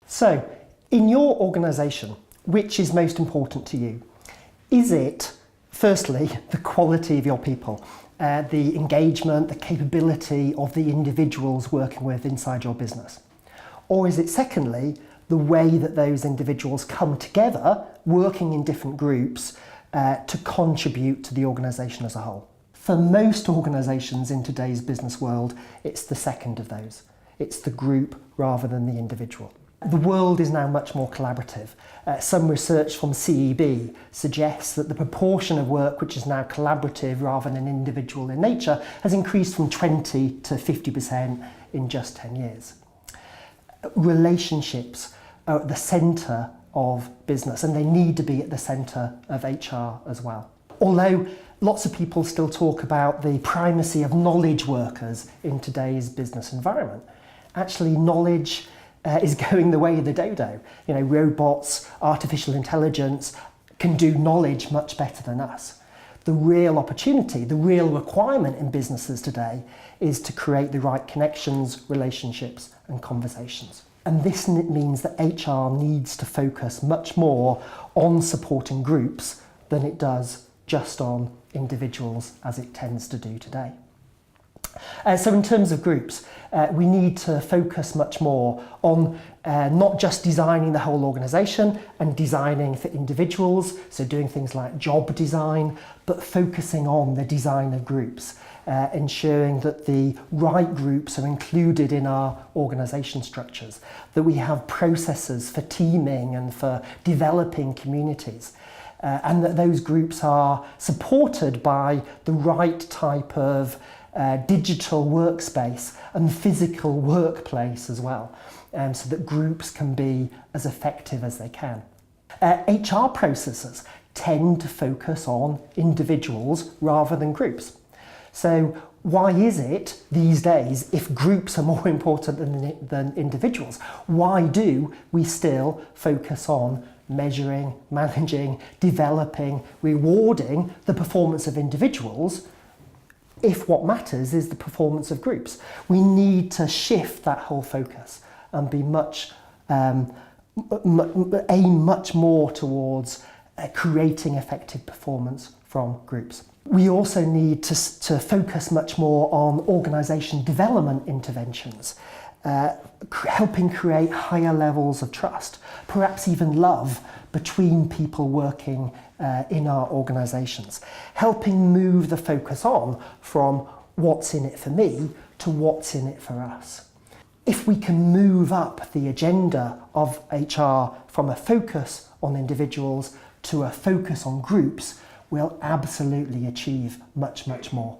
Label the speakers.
Speaker 1: So, in your organisation, which is most important to you? Is it, firstly, the quality of your people, the engagement, the capability of the individuals working with inside your business? Or is it, secondly, the way that those individuals come together, working in different groups, to contribute to the organisation as a whole? For most organisations in today's business world, it's the second of those. It's the group rather than the individual. The world is now much more collaborative. Some research from CEB suggests that the proportion of work which is now collaborative rather than individual in nature has increased from 20 to 50% in just 10 years. Relationships are at the centre of business, and they need to be at the centre of HR as well. Although lots of people still talk about the primacy of knowledge workers in today's business environment, actually knowledge is going the way of the dodo. You know, robots, artificial intelligence can do knowledge much better than us. The real opportunity, the real requirement in businesses today is to create the right connections, relationships and conversations. And this means that HR needs to focus much more on supporting groups than it does just on individuals, as it tends to do today. So in terms of groups, we need to focus much more on not just designing the whole organisation and designing for individuals, so doing things like job design, but focusing on the design of groups, ensuring that the right groups are included in our organisation structures, that we have processes for teaming and for developing communities. And that those groups are supported by the right type of digital workspace and physical workplace as well, so that groups can be as effective as they can. HR processes tend to focus on individuals rather than groups. So why is it these days, if groups are more important than individuals, why do we still focus on measuring, managing, developing, rewarding the performance of individuals if what matters is the performance of groups? We need to shift that whole focus and be aim much more towards creating effective performance from groups. We also need to focus much more on organisation development interventions, helping create higher levels of trust, perhaps even love between people working in our organisations, helping move the focus on from what's in it for me to what's in it for us. If we can move up the agenda of HR from a focus on individuals to a focus on groups, we'll absolutely achieve much, much more.